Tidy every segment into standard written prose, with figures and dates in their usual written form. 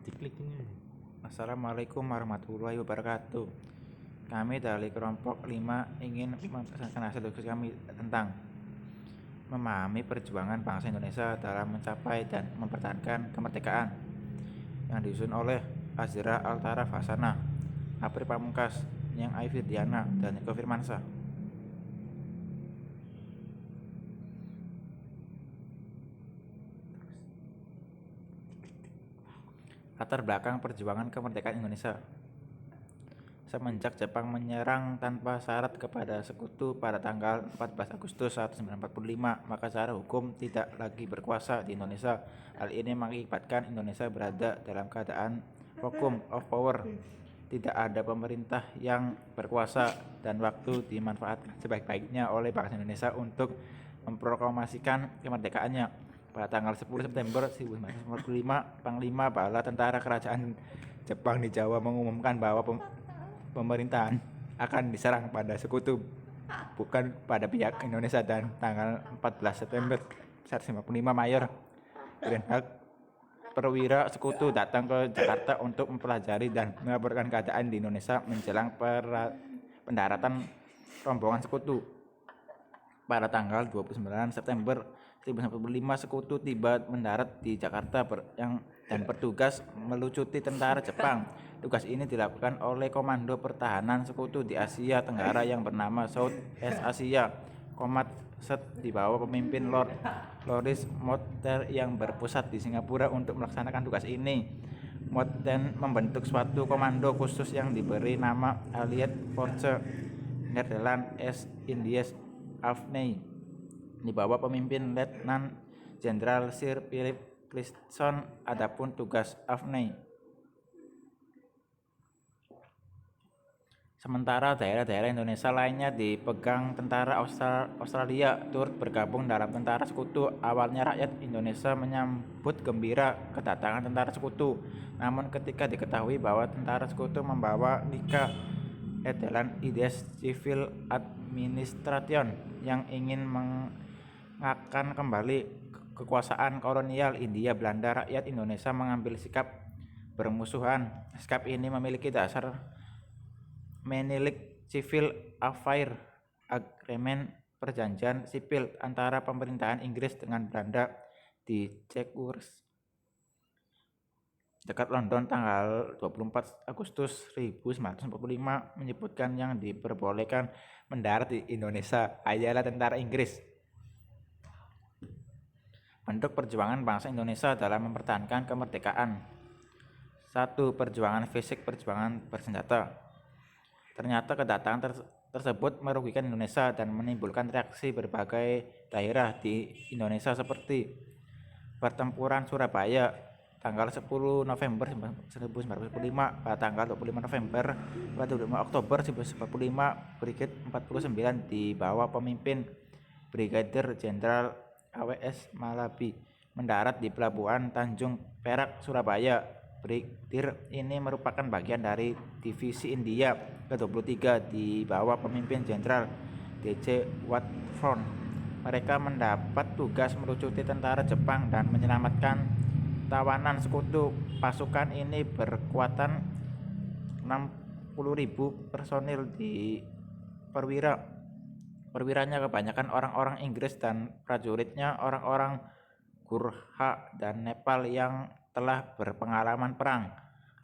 Diklik ini. Assalamualaikum warahmatullahi wabarakatuh. Kami dari kelompok 5 ingin mempresentasikan hasil diskusi kami tentang memahami perjuangan bangsa Indonesia dalam mencapai dan mempertahankan kemerdekaan, yang disusun oleh Azra Altaraf Hasanah, April Pamungkas, Yang Aifidiana, dan Niko Firmansyah. Latar belakang perjuangan kemerdekaan Indonesia. Semenjak Jepang menyerang tanpa syarat kepada sekutu pada tanggal 14 Agustus 1945, maka secara hukum tidak lagi berkuasa di Indonesia. Hal ini mengakibatkan Indonesia berada dalam keadaan vacuum of power. Tidak ada pemerintah yang berkuasa dan waktu dimanfaatkan sebaik-baiknya oleh bangsa Indonesia untuk memproklamasikan kemerdekaannya. Pada tanggal 10 September 1945, Panglima Bala Tentara Kerajaan Jepang di Jawa mengumumkan bahwa pemerintahan akan diserang pada sekutu, bukan pada pihak Indonesia. Dan tanggal 14 September 1955, Mayor Reinhard perwira sekutu datang ke Jakarta untuk mempelajari dan melaporkan keadaan di Indonesia menjelang pendaratan rombongan sekutu. Pada tanggal 29 September 1945, sekutu tiba mendarat di Jakarta dan bertugas melucuti tentara Jepang. Tugas ini dilakukan oleh Komando Pertahanan Sekutu di Asia Tenggara yang bernama South East Asia Command di bawah pemimpin Lord Lawrence Mountbatten yang berpusat di Singapura. Untuk melaksanakan tugas ini, Mountbatten membentuk suatu komando khusus yang diberi nama Allied Force Nederland East Indies Afne di bawah pemimpin Letnan Jenderal Sir Philip Christensen. Adapun tugas Afne, sementara daerah-daerah Indonesia lainnya dipegang tentara Australia turut bergabung dalam tentara sekutu. Awalnya rakyat Indonesia menyambut gembira kedatangan tentara sekutu, namun ketika diketahui bahwa tentara sekutu membawa nikah Edelan Ides Civil Administration yang ingin mengakan kembali kekuasaan kolonial India Belanda, rakyat Indonesia mengambil sikap bermusuhan. Sikap ini memiliki dasar Menelik Civil Affair Agreement, perjanjian sipil antara pemerintahan Inggris dengan Belanda di Chatsworth dekat London tanggal 24 Agustus 1945 menyebutkan yang diperbolehkan mendarat di Indonesia hanyalah tentara Inggris. Bentuk perjuangan bangsa Indonesia dalam mempertahankan kemerdekaan. 1. Perjuangan fisik, perjuangan bersenjata. Ternyata kedatangan tersebut merugikan Indonesia dan menimbulkan reaksi berbagai daerah di Indonesia seperti pertempuran Surabaya tanggal 10 November 1945, pada tanggal 25 November 25 Oktober 1945, Brigade 49 di bawah pemimpin Brigadir Jenderal AWS Malabi mendarat di Pelabuhan Tanjung Perak, Surabaya. Brigadir ini merupakan bagian dari Divisi India ke-23 di bawah pemimpin Jenderal D.J. Watford. Mereka mendapat tugas melucuti tentara Jepang dan menyelamatkan tawanan sekutu. Pasukan ini berkekuatan 60.000 personil di perwiranya kebanyakan orang-orang Inggris dan prajuritnya orang-orang Gurkha dan Nepal yang telah berpengalaman perang.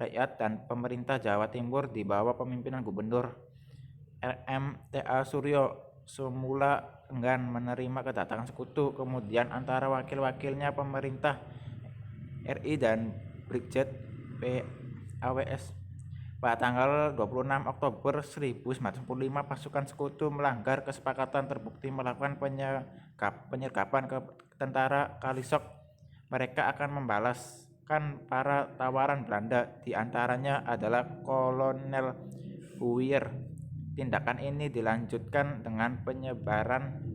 Rakyat dan pemerintah Jawa Timur di bawah pemimpinan Gubernur R.M.T.A. Suryo semula enggan menerima kedatangan sekutu. Kemudian antara wakil-wakilnya pemerintah RI dan Brigjen PAWS. Pada tanggal 26 Oktober 1945, pasukan sekutu melanggar kesepakatan, terbukti melakukan penyergapan ke tentara Kalisok. Mereka akan membalaskan para tawaran Belanda, di antaranya adalah Kolonel Huier. Tindakan ini dilanjutkan dengan penyebaran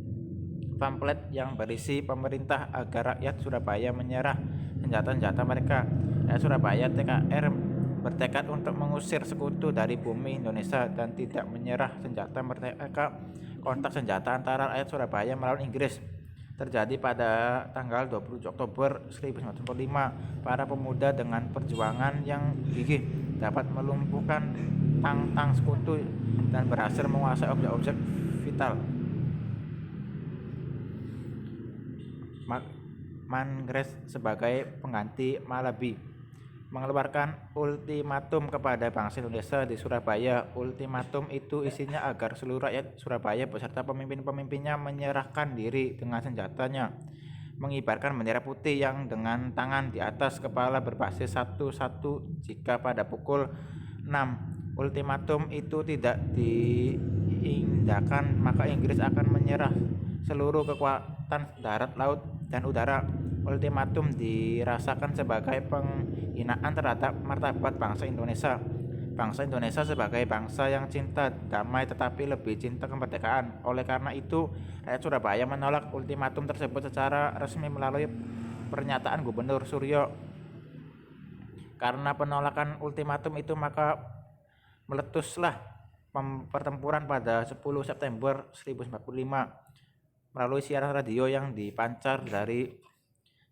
pamflet yang berisi pemerintah agar rakyat Surabaya menyerah senjata-senjata mereka. Surabaya TKR bertekad untuk mengusir sekutu dari bumi Indonesia dan tidak menyerah senjata mereka. Kontak senjata antara rakyat Surabaya melawan Inggris. terjadi pada tanggal 27 Oktober 1945. Para pemuda dengan perjuangan yang gigih dapat melumpuhkan tang-tang sekutu dan berhasil menguasai objek-objek vital. Mangres sebagai pengganti Malabi mengeluarkan ultimatum kepada bangsa Indonesia di Surabaya. Ultimatum itu isinya agar seluruh rakyat Surabaya beserta pemimpin-pemimpinnya menyerahkan diri dengan senjatanya, mengibarkan bendera putih yang dengan tangan di atas kepala berbasis 11 jika pada pukul 6 ultimatum itu tidak diindahkan maka Inggris akan menyerah seluruh kekuatan darat, laut, dan udara. Ultimatum dirasakan sebagai penghinaan terhadap martabat bangsa Indonesia. Bangsa Indonesia sebagai bangsa yang cinta damai tetapi lebih cinta kemerdekaan. Oleh karena itu, rakyat Surabaya menolak ultimatum tersebut secara resmi melalui pernyataan Gubernur Suryo. Karena penolakan ultimatum itu maka meletuslah pertempuran pada 10 September 1945 melalui siaran radio yang dipancar dari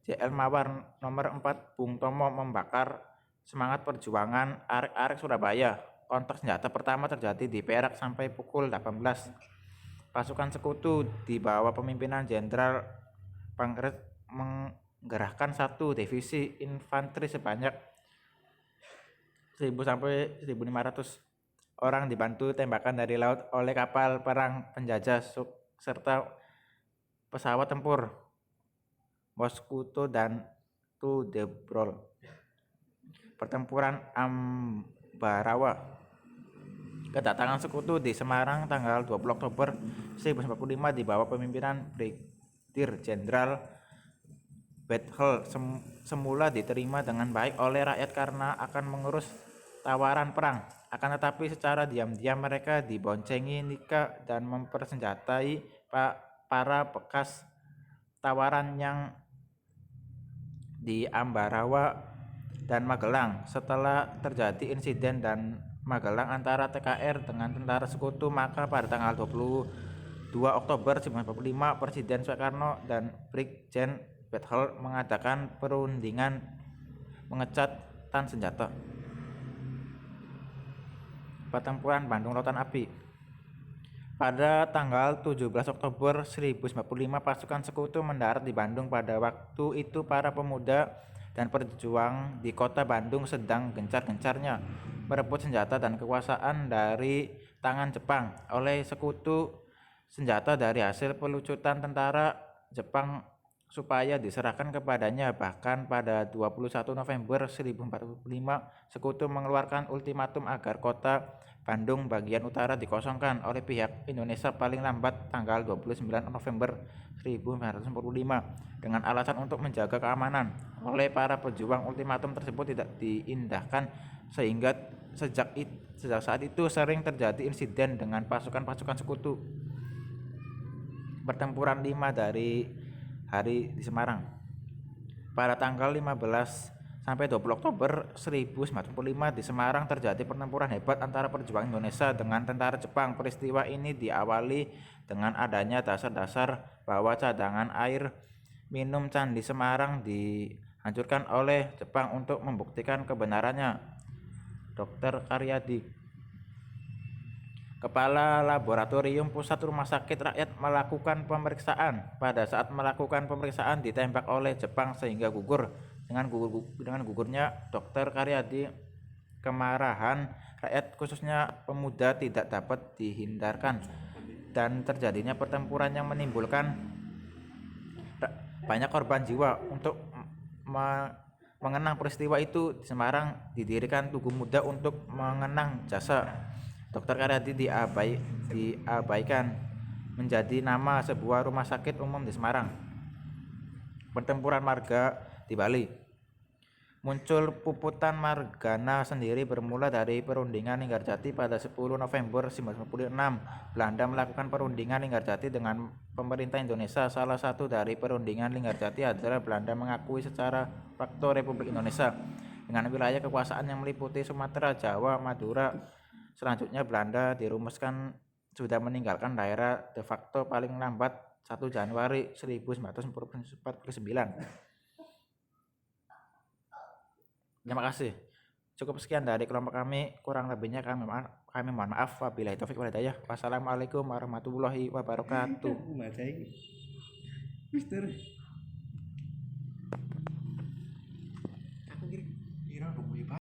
JL Mawar nomor 4. Bung Tomo membakar semangat perjuangan arek-arek Surabaya. Kontak senjata pertama terjadi di Perak sampai pukul 18. Pasukan sekutu di bawah pemimpinan Jenderal Pangres menggerahkan 1 divisi infanteri sebanyak 1.000 sampai 1.500 orang dibantu tembakan dari laut oleh kapal perang penjajah serta pesawat tempur Mosquito dan Tudebrol. Pertempuran Ambarawa. Kedatangan sekutu di Semarang tanggal 20 Oktober 1945 di bawah pemimpinan Brigadir Jenderal Bethel semula diterima dengan baik oleh rakyat karena akan mengurus tawaran perang. Akan tetapi secara diam-diam mereka diboncengi Nika dan mempersenjatai para bekas tawaran yang di Ambarawa dan Magelang. Setelah terjadi insiden dan Magelang antara TKR dengan tentara sekutu, maka pada tanggal 22 Oktober 1945 Presiden Soekarno dan Brigjen Bethel mengadakan perundingan mengecatan senjata. Pertempuran Bandung Lautan Api. Pada tanggal 17 Oktober 1945 pasukan sekutu mendarat di Bandung. Pada waktu itu para pemuda dan pejuang di kota Bandung sedang gencar-gencarnya merebut senjata dan kekuasaan dari tangan Jepang. Oleh sekutu, senjata dari hasil pelucutan tentara Jepang supaya diserahkan kepadanya. Bahkan pada 21 November 1945 sekutu mengeluarkan ultimatum agar kota Bandung bagian utara dikosongkan oleh pihak Indonesia paling lambat tanggal 29 November 1945 dengan alasan untuk menjaga keamanan. Oleh para pejuang ultimatum tersebut tidak diindahkan sehingga sejak saat itu sering terjadi insiden dengan pasukan-pasukan sekutu. Pertempuran 5 dari hari di Semarang. Pada tanggal 15 sampai 20 Oktober 1945 di Semarang terjadi pertempuran hebat antara perjuangan Indonesia dengan tentara Jepang. Peristiwa ini diawali dengan adanya dasar-dasar bahwa cadangan air minum Candi Semarang dihancurkan oleh Jepang. Untuk membuktikan kebenarannya, Dr. Karyadi, Kepala Laboratorium Pusat Rumah Sakit Rakyat, melakukan pemeriksaan. Pada saat melakukan pemeriksaan ditembak oleh Jepang sehingga gugur. Dengan gugurnya Dr. Karyadi, kemarahan rakyat khususnya pemuda tidak dapat dihindarkan dan terjadinya pertempuran yang menimbulkan banyak korban jiwa. Untuk mengenang peristiwa itu di Semarang didirikan Tugu Muda untuk mengenang jasa Dr. Karyadi diabaikan menjadi nama sebuah rumah sakit umum di Semarang. Pertempuran Marga di Bali. Muncul Puputan Margana sendiri bermula dari perundingan Linggarjati pada 10 November 1946. Belanda melakukan perundingan Linggarjati dengan pemerintah Indonesia. Salah satu dari perundingan Linggarjati adalah Belanda mengakui secara fakto Republik Indonesia dengan wilayah kekuasaan yang meliputi Sumatera, Jawa, Madura. Selanjutnya Belanda dirumuskan sudah meninggalkan daerah de facto paling lambat 1 Januari 1949. Terima kasih. Cukup sekian dari kelompok kami, kurang lebihnya kami mohon maaf. Wabillahi taufik wal hidayah. Wassalamualaikum warahmatullahi wabarakatuh. Mister. Aku kira